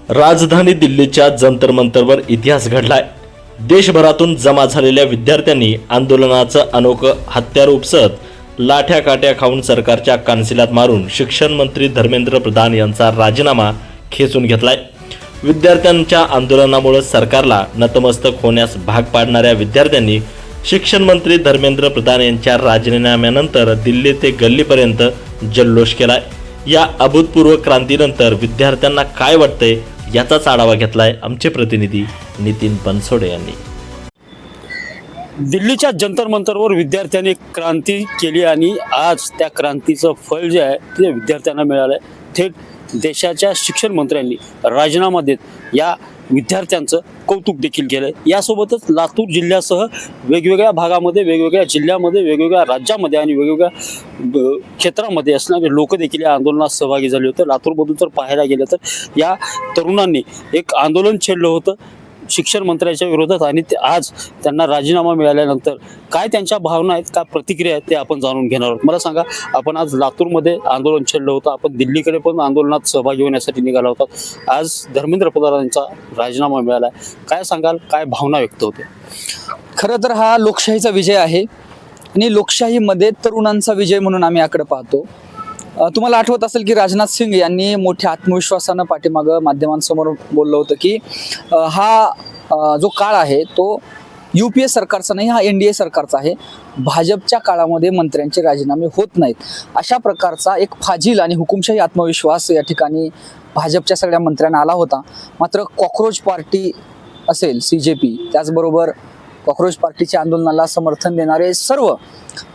राजधानी दिल्लीच्या जंतर मंतरवर इतिहास घडलाय। देशभरातून जमा झालेल्या विद्यार्थ्यांनी आंदोलनाचं अनोखं हत्यार उपसत लाठ्या काट्या खाऊन सरकारच्या कानसिलात मारून शिक्षण मंत्री धर्मेंद्र प्रधान यांचा राजीनामा खेचून घेतलाय। विद्यार्थ्यांच्या आंदोलनामुळे सरकारला नतमस्तक होण्यास भाग पाडणाऱ्या विद्यार्थ्यांनी शिक्षण मंत्री धर्मेंद्र प्रधान यांच्या राजीनाम्यानंतर दिल्ली ते गल्लीपर्यंत जल्लोष केलाय। या अभूतपूर्व क्रांतीनंतर विद्यार्थ्यांना काय वाटतंय याचाच आढावा घेतलाय आमचे प्रतिनिधी नितीन बनसोडे यांनी। दिल्लीच्या जंतर मंतरवर विद्यार्थ्यांनी क्रांती केली आणि आज त्या क्रांतीचं फळ जे आहे ते विद्यार्थ्यांना मिळालंय। थेट देशाच्या शिक्षण मंत्र्यांनी राजीनामा देत या विद्यार्थ्यांचं कौतुक देखील केलंय। यासोबतच लातूर जिल्ह्यासह वेगवेगळ्या भागामध्ये, वेगवेगळ्या जिल्ह्यामध्ये, वेगवेगळ्या राज्यामध्ये आणि वेगवेगळ्या क्षेत्रामध्ये असणारे लोक देखील या आंदोलनात सहभागी झाले होते। लातूरमधून जर पाहायला गेलं तर या तरुणांनी एक आंदोलन छेडलं होतं शिक्षण मंत्र्यांच्या विरोधात आणि आज त्यांना राजीनामा मिळाल्यानंतर काय त्यांच्या भावना आहेत, काय प्रतिक्रिया आहेत ते आपण जाणून घेणार आहोत। मला सांगा, आपण आज लातूरमध्ये आंदोलन छेडलं होतं, आपण दिल्लीकडे पण आंदोलनात सहभागी होण्यासाठी निघाला होता। आज धर्मेंद्र प्रधान यांचा राजीनामा मिळाला, काय सांगाल, काय भावना व्यक्त होते? खरं तर हा लोकशाहीचा विजय आहे आणि लोकशाहीमध्ये तरुणांचा विजय म्हणून आम्ही याकडे पाहतो। तुम्हाला आठवत असेल की राजनाथ सिंग यांनी मोठ्या आत्मविश्वासानं पाठीमागं माध्यमांसमोर बोललं होतं की हा जो काळ आहे तो UPA सरकारचा नाही, हा NDA सरकारचा आहे। भाजपच्या काळामध्ये मंत्र्यांचे राजीनामे होत नाहीत, अशा प्रकारचा एक फाजील आणि हुकुमशाही आत्मविश्वास या ठिकाणी भाजपच्या सगळ्या मंत्र्यांना आला होता। मात्र कॉकरोच पार्टी असेल, CJP, त्याचबरोबर कॉकरोच पार्टीच्या आंदोलनाला समर्थन देणारे सर्व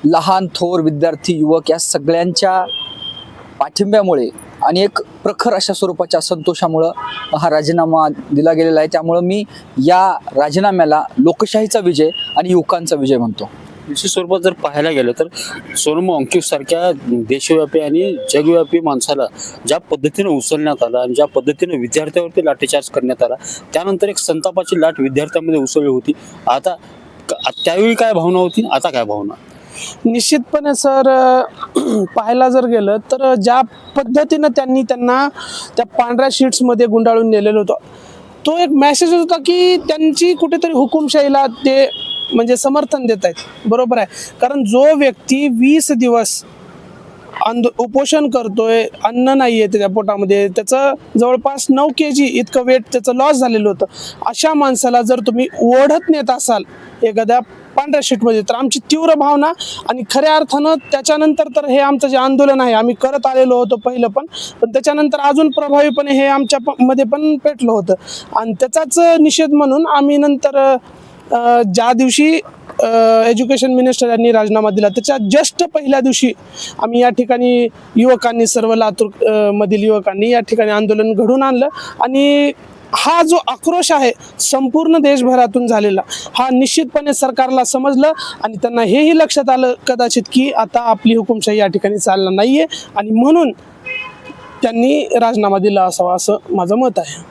लहान थोर विद्यार्थी, युवक या सगळ्यांच्या पाठिंब्यामुळे आणि एक प्रखर अशा स्वरूपाच्या संतोषामुळं हा राजीनामा दिला गेलेला आहे। त्यामुळं मी या राजीनाम्याला लोकशाहीचा विजय आणि युवकांचा विजय म्हणतो। निश्चित स्वरूपात जर पाहायला गेलं तर सोनम वांगचुक सारख्या देशव्यापी आणि जगव्यापी माणसाला ज्या पद्धतीने उचलण्यात आला आणि ज्या पद्धतीने विद्यार्थ्यांवरती लाठीचार्ज करण्यात आला, त्यानंतर एक संतापाची लाट विद्यार्थ्यांमध्ये उसळली होती। आता त्यावेळी काय भावना होती, आता काय भावना? निश्चितपणे सर, पाहायला जर गेलं तर ज्या पद्धतीनं त्यांना त्या पांढऱ्या शीट्समध्ये गुंडाळून नेलेलं होतं, तो एक मेसेज होता की त्यांची कुठेतरी हुकुमशाहीला ते म्हणजे समर्थन देत आहेत। बरोबर आहे, कारण जो व्यक्ती 20 दिवस उपोषण करतोय, अन्न नाहीये त्याच्या पोटामध्ये, त्याचं जवळपास 9 kg इतकं वेट त्याचं लॉस झालेलं होतं, अशा माणसाला जर तुम्ही ओढत नेत असाल एखाद्या पांढऱ्या शीटमध्ये, तर आमची तीव्र भावना आणि खऱ्या अर्थानं त्याच्यानंतर तर हे आमचं जे आंदोलन आहे आम्ही करत आलेलो होतो पहिलं पण त्याच्यानंतर अजून प्रभावीपणे हे आमच्या मध्ये पण पेटलं होतं आणि त्याचाच निषेध म्हणून आम्ही नंतर ज्या दिवशी एज्युकेशन मिनिस्टर यांनी राजीनामा दिला त्याच्या जस्ट पहिल्या दिवशी आम्ही या ठिकाणी युवकांनी, सर्व लातूर मधील युवकांनी या ठिकाणी आंदोलन घडून आणलं आणि हा जो आक्रोश आहे संपूर्ण देशभरातून झालेला, हा निश्चितपणे सरकारला समजलं आणि त्यांना हेही लक्षात आलं कदाचित की आता आपली हुकुमशाही या ठिकाणी चालणार नाहीये आणि म्हणून त्यांनी राजीनामा दिला असावा, असं माझं मत आहे।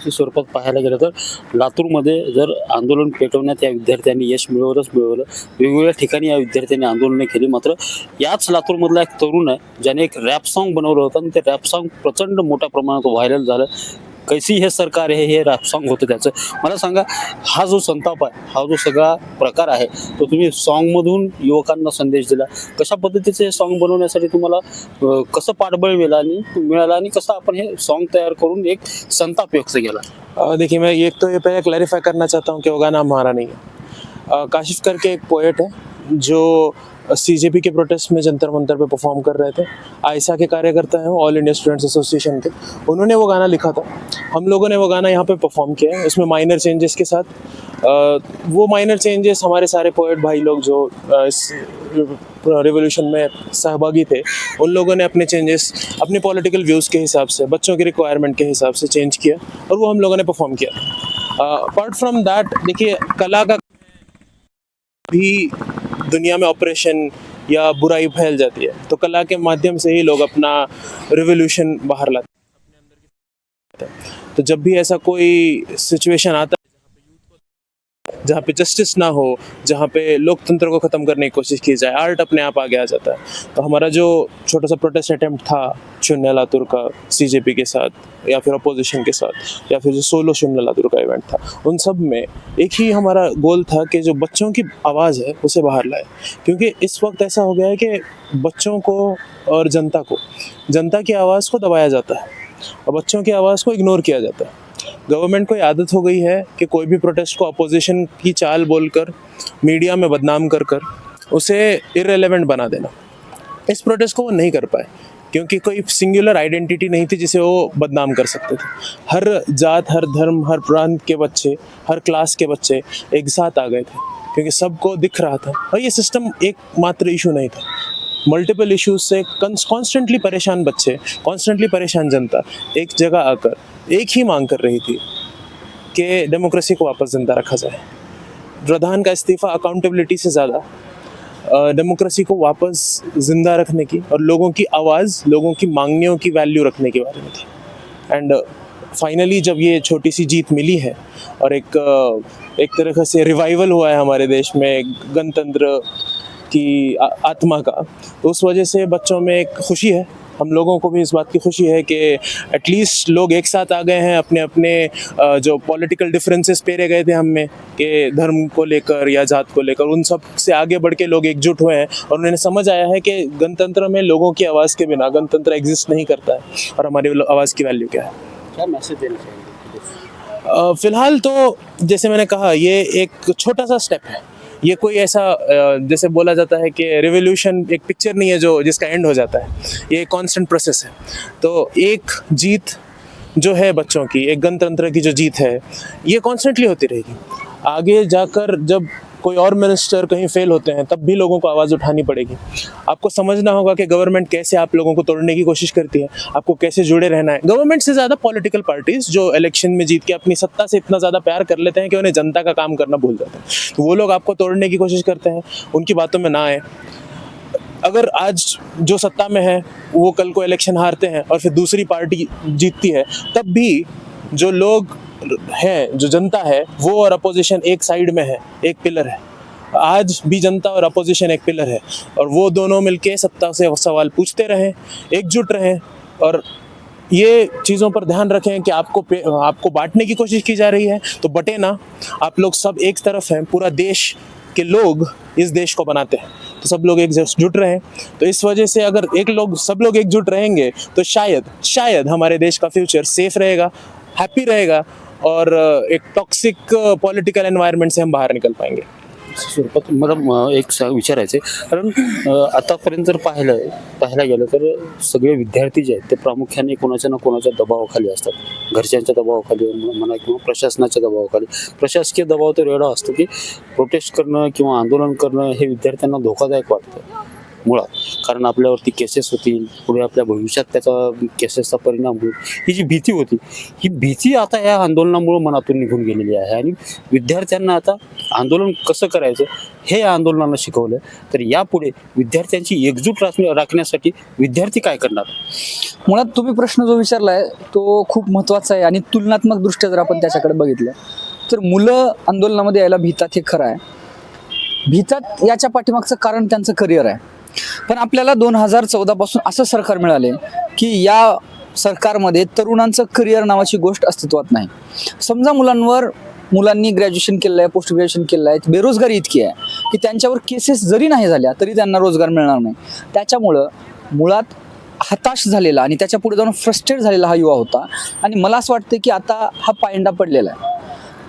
स्वरूपात पाहायला गेलं तर लातूरमध्ये जर आंदोलन पेटवण्यात या विद्यार्थ्यांनी यश मिळवलं, वेगवेगळ्या ठिकाणी या विद्यार्थ्यांनी आंदोलनं केली। मात्र याच लातूरमधला एक तरुण आहे ज्याने एक रॅप सॉन्ग बनवलं होतं आणि ते रॅप सॉन्ग प्रचंड मोठ्या प्रमाणात व्हायरल झालं। कैसी हे सरकार आहे हे रॅप सॉन्ग होतं त्याचं। मला सांगा, हा जो संताप आहे, हा जो सगळा प्रकार आहे तो तुम्ही सॉन्गमधून युवकांना संदेश दिला, कशा पद्धतीचं हे सॉन्ग बनवण्यासाठी तुम्हाला कसं पाठबळ मिळाला आणि कसं आपण हे सॉन्ग तयार करून एक संताप व्यक्त केला? देखिए, मैं एक तो ये पहले क्लैरिफाई करना चाहता हूँ कि वो गाना हमारा नहीं है। काशिफ करके एक पोएट है जो CJP के प्रोटेस्ट में जंतर मंतर पे परफॉर्म कर रहे थे, आयसा के कार्यकर्ता हैं, ऑल इंडिया स्टूडेंट्स एसोसिएशन के, उन्होंने वो गाना लिखा था। हम लोगों ने वो गाना यहाँ पे परफॉर्म किया है, उसमें माइनर चेंजेस के साथ। वो माइनर चेंजेस हमारे सारे पोएट भाई लोग जो इस रिवोल्यूशन में सहभागी थे, उन लोगों ने अपने चेंजेस अपने पॉलिटिकल व्यूज़ के हिसाब से, बच्चों की रिक्वायरमेंट के हिसाब से चेंज किया और वो हम लोगों ने परफॉर्म किया। अपार्ट फ्रॉम दैट, देखिए, कला का भी दुनिया में ऑपरेशन या बुराई फैल जाती है, तो कला के माध्यम से ही लोग अपना रिवोल्यूशन बाहर लाते हैं। तो जब भी ऐसा कोई सिचुएशन आता है जहाँ पे जस्टिस ना हो, जहाँ पे लोकतंत्र को ख़त्म करने की कोशिश की जाए, आर्ट अपने आप आगे आ जाता है। तो हमारा जो छोटा सा प्रोटेस्ट अटेम्प्ट था शून्य लातूर का सीजेपी के साथ या फिर अपोजिशन के साथ, या फिर जो सोलो शून्य लातूर का इवेंट था, उन सब में एक ही हमारा गोल था कि जो बच्चों की आवाज़ है उसे बाहर लाए। क्योंकि इस वक्त ऐसा हो गया है कि बच्चों को और जनता की आवाज़ को दबाया जाता है और बच्चों की आवाज़ को इग्नोर किया जाता है। गवर्नमेंट को ये आदत हो गई है कि कोई भी प्रोटेस्ट को अपोजिशन की चाल बोलकर, मीडिया में बदनाम कर उसे इररिलेवेंट बना देना। इस प्रोटेस्ट को वो नहीं कर पाए क्योंकि कोई सिंगुलर आइडेंटिटी नहीं थी जिसे वो बदनाम कर सकते थे। हर जात, हर धर्म, हर प्रांत के बच्चे, हर क्लास के बच्चे एक साथ आ गए थे क्योंकि सबको दिख रहा था। और ये सिस्टम एक मात्र इशू नहीं था, मल्टीपल इश्यूज से कॉन्स्टेंटली परेशान बच्चे, कॉन्स्टेंटली परेशान जनता एक जगह आकर एक ही मांग कर रही थी कि डेमोक्रेसी को वापस जिंदा रखा जाए। प्रधान का इस्तीफा अकाउंटेबिलिटी से ज़्यादा डेमोक्रेसी को वापस जिंदा रखने की और लोगों की आवाज़, लोगों की मांगनियों की वैल्यू रखने के बारे में थी। एंड फाइनली जब ये छोटी सी जीत मिली है और एक तरह से रिवाइवल हुआ है हमारे देश में गणतंत्र की आत्मा का, तो उस वजह से बच्चों में एक खुशी है। हम लोगों को भी इस बात की खुशी है कि एटलीस्ट लोग एक साथ आ गए हैं। अपने अपने जो पॉलिटिकल डिफरेंसेस पेरे गए थे हम में कि धर्म को लेकर या जात को लेकर, उन सब से आगे बढ़ के लोग एकजुट हुए हैं और उन्हें समझ आया है कि गणतंत्र में लोगों की आवाज़ के बिना गणतंत्र एग्जिस्ट नहीं करता है और हमारी आवाज़ की वैल्यू क्या है। क्या मैसेज देना चाहिए? फिलहाल तो जैसे मैंने कहा, ये एक छोटा सा स्टेप है। ये कोई ऐसा जैसे बोला जाता है कि रिवॉल्यूशन एक पिक्चर नहीं है जो जिसका एंड हो जाता है, ये एक कांस्टेंट प्रोसेस है। तो एक जीत जो है बच्चों की, एक गणतंत्र की जो जीत है, ये कॉन्स्टेंटली होती रहेगी। आगे जाकर जब कोई और मिनिस्टर कहीं फेल होते हैं तब भी लोगों को आवाज़ उठानी पड़ेगी। आपको समझना होगा कि गवर्नमेंट कैसे आप लोगों को तोड़ने की कोशिश करती है, आपको कैसे जुड़े रहना है। गवर्नमेंट से ज़्यादा पॉलिटिकल पार्टीज जो इलेक्शन में जीत के अपनी सत्ता से इतना ज़्यादा प्यार कर लेते हैं कि उन्हें जनता का काम करना भूल जाते हैं, तो वो लोग आपको तोड़ने की कोशिश करते हैं। उनकी बातों में ना आए। अगर आज जो सत्ता में है वो कल को इलेक्शन हारते हैं और फिर दूसरी पार्टी जीतती है, तब भी जो लोग हैं, जो जनता है, वो और अपोजिशन एक साइड में है, एक पिलर है। आज भी जनता और अपोजिशन एक पिलर है और वो दोनों मिलके सत्ता से सवाल पूछते रहें, एकजुट रहें और ये चीज़ों पर ध्यान रखें कि आपको बांटने की कोशिश की जा रही है तो बटे ना। आप लोग सब एक तरफ हैं, पूरा देश के लोग इस देश को बनाते हैं, तो सब लोग एकजुट रहें। तो इस वजह से अगर सब लोग एकजुट रहेंगे तो शायद हमारे देश का फ्यूचर सेफ रहेगा, हैप्पी रहेगा और एक टॉक्सिक पॉलिटिकल एनवायरनमेंट से हम बाहर निकल पाएंगे। स्वरूपात मला एक विचारायचं आहे, कारण आतापर्यंत जर पाहायला गेलं तर सगळे विद्यार्थी जे आहेत ते प्रामुख्याने कोणाच्या ना कोणाच्या दबावाखाली असतात, घरच्यांच्या दबावाखाली म्हणा किंवा प्रशासनाच्या दबावाखाली। प्रशासकीय दबाव तर एवढा असतो की प्रोटेस्ट करणं किंवा आंदोलन करणं हे विद्यार्थ्यांना धोकादायक वाटतं मुळात, कारण आपल्यावरती केसेस होतील, पुढे आपल्या भविष्यात त्याचा केसेसचा परिणाम होईल, ही जी भीती होती, ही भीती आता या आंदोलनामुळे मनातून निघून गेलेली आहे आणि विद्यार्थ्यांना आता आंदोलन कसं करायचं हे या आंदोलनानं शिकवलं। तर यापुढे विद्यार्थ्यांची एकजूट राखण्यासाठी विद्यार्थी काय करणार? मुळात तुम्ही प्रश्न जो विचारलाय तो खूप महत्त्वाचा आहे आणि तुलनात्मक दृष्ट्या जर आपण त्याच्याकडे बघितलं तर मुलं आंदोलनामध्ये यायला भीतात हे खरं आहे। भीतात याच्या पाठीमागचं कारण त्यांचं करिअर आहे, पण आपल्याला 2014 पासून असं सरकार मिळाले की या सरकारमध्ये तरुणांचं करिअर नावाची गोष्ट अस्तित्वात नाही। समजा मुलांनी ग्रॅज्युएशन केलेलं आहे, पोस्ट ग्रॅज्युएशन केलेलं आहे, बेरोजगारी इतकी आहे की त्यांच्यावर केसेस जरी नाही झाल्या तरी त्यांना रोजगार मिळणार नाही। त्याच्यामुळं मुळात हताश झालेला आणि त्याच्या पुढे जाऊन फ्रस्ट्रेट झालेला हा युवा होता आणि मला असं वाटतं की आता हा पायंडा पडलेला आहे।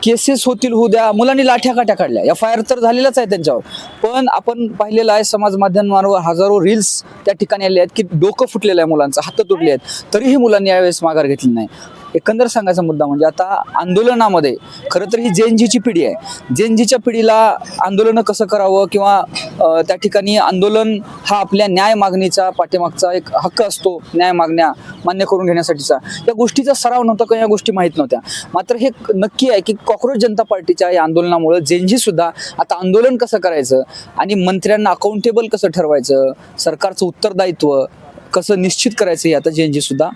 केसेस होतील होऊ द्या, मुलांनी लाठ्या काट्या काढल्या, FIR तर झालेलाच आहे त्यांच्यावर, पण आपण पाहिलेलं आहे समाज माध्यमांवर हजारो रील्स त्या ठिकाणी आले आहेत की डोकं फुटलेलं आहे मुलांचं, हात तुटले आहेत, तरीही मुलांनी यावेळेस माघार घेतली नाही। एकंदर सांगायचा मुद्दा म्हणजे आता आंदोलनामध्ये खरं तर ही जेनजीची पिढी आहे, जेनजीच्या पिढीला आंदोलनं कसं करावं किंवा त्या ठिकाणी आंदोलन हा आपल्या न्याय मागणीचा पाठीमागचा एक हक्क असतो, न्याय मागण्या मान्य करून घेण्यासाठीचा, या गोष्टीचा सराव नव्हता किंवा या गोष्टी माहीत नव्हत्या। मात्र हे नक्की आहे की कॉक्रोच जनता पार्टीच्या या आंदोलनामुळे जेनजी सुद्धा आता आंदोलन कसं करायचं आणि मंत्र्यांना अकाउंटेबल कसं ठरवायचं, सरकारचं उत्तरदायित्व कसं निश्चित करायचं हे आता जेनजी सुद्धा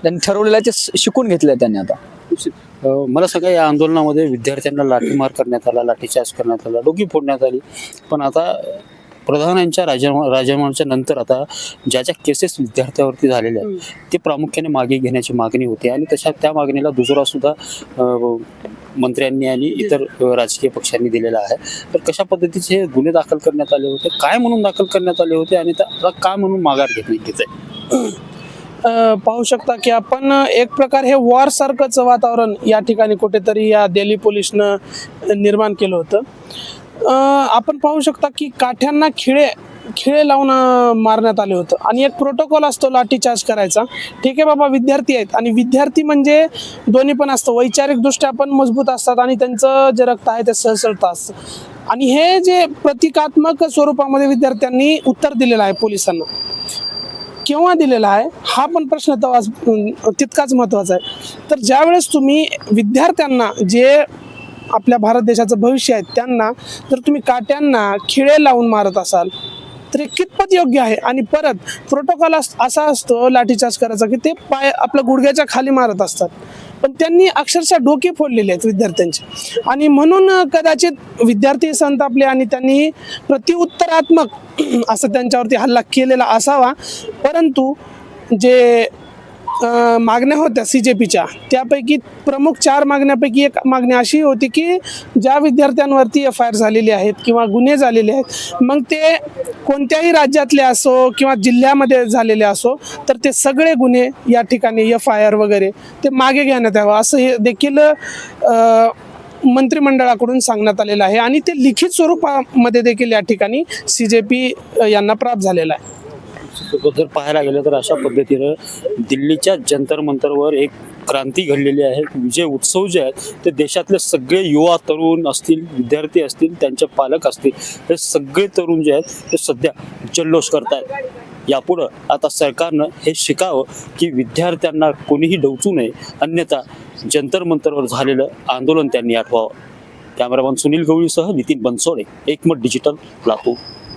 त्यांनी ठरवलेलं आहे, ते शिकून घेतलं आहे त्यांनी आता। मला सांगा, या आंदोलनामध्ये विद्यार्थ्यांना लाठीमार करण्यात आला, लाठीचार्ज करण्यात आला, डोकी फोडण्यात आली, पण आता प्रधानांच्या राजीनाम्याच्या नंतर आता ज्या ज्या केसेस विद्यार्थ्यावरती झालेल्या आहेत ते प्रामुख्याने मागे घेण्याची मागणी होती आणि त्या मागणीला दुजोरा सुद्धा मंत्र्यांनी आणि इतर राजकीय पक्षांनी दिलेला आहे. तर कशा पद्धतीचे हे गुन्हे दाखल करण्यात आले होते, काय म्हणून दाखल करण्यात आले होते आणि त्याला काय म्हणून माघार घेत आहे? पाहू शकता की आपण एक प्रकार हे वॉर सारखंच वातावरण या ठिकाणी कुठेतरी या दिल्ली पोलिसनं निर्माण केलं होतं. आपण पाहू शकता की काठ्यांना खिळे लावून मारण्यात आले होतं आणि एक प्रोटोकॉल असतो लाठीचार्ज करायचा. ठीक आहे बाबा, विद्यार्थी आहेत आणि विद्यार्थी म्हणजे दोन्ही पण असतं, वैचारिकदृष्ट्या पण मजबूत असतात आणि त्यांचं जे रक्त आहे ते सळसळतं असतं आणि हे जे प्रतिकात्मक स्वरूपामध्ये विद्यार्थ्यांनी उत्तर दिलेलं आहे पोलिसांना, केव्हा दिलेला आहे हा पण प्रश्न तितकाच महत्त्वाचा आहे. तर ज्यावेळेस तुम्ही विद्यार्थ्यांना, जे आपल्या भारत देशाचं भविष्य आहे, त्यांना जर तुम्ही काट्यांना खिळे लावून मारत असाल तर हे कितपत योग्य आहे. आणि परत प्रोटोकॉल असा असतो लाठीचार्ज करायचा की ते पाय आपल्या गुडघ्याच्या खाली मारत असतात, पण त्यांनी अक्षरशः डोके फोडलेले आहेत विद्यार्थ्यांचे आणि म्हणून कदाचित विद्यार्थी संतापले आणि त्यांनी प्रत्युत्तरात्मक असं त्यांच्यावरती हल्ला केलेला असावा. परंतु जे मागण्या होत्या CJPच्या, त्यापैकी प्रमुख 4 मागण्यापैकी एक मागणी अशी होती की ज्या विद्यार्थ्यांवरती FIR झालेली आहेत किंवा गुन्हे झालेले आहेत, मग ते कोणत्याही राज्यातले असो किंवा जिल्ह्यामध्ये झालेले असो, तर ते सगळे गुन्हे या ठिकाणी FIR वगैरे ते मागे घेण्यात यावं असं हे देखील मंत्रिमंडळाकडून सांगण्यात आलेलं आहे आणि ते लिखित स्वरूपामध्ये देखील या ठिकाणी CJP यांना प्राप्त झालेलं आहे. जर पाहायला गेलं तर अशा पद्धतीनं दिल्लीच्या जंतर मंतरवर एक क्रांती घडलेली आहे. विजय उत्सव जे आहेत ते देशातले सगळे युवा तरुण असतील, विद्यार्थी असतील, त्यांचे पालक असतील, हे सगळे तरुण जे आहेत ते सध्या जल्लोष करतायत. यापुढं आता सरकारनं हे शिकावं की विद्यार्थ्यांना कोणीही डवचू नये, अन्यथा जंतर मंतरवर झालेलं आंदोलन त्यांनी आठवावं. कॅमेरामन सुनील गवळीसह नितीन बनसोडे, एकमत डिजिटल, लातूर.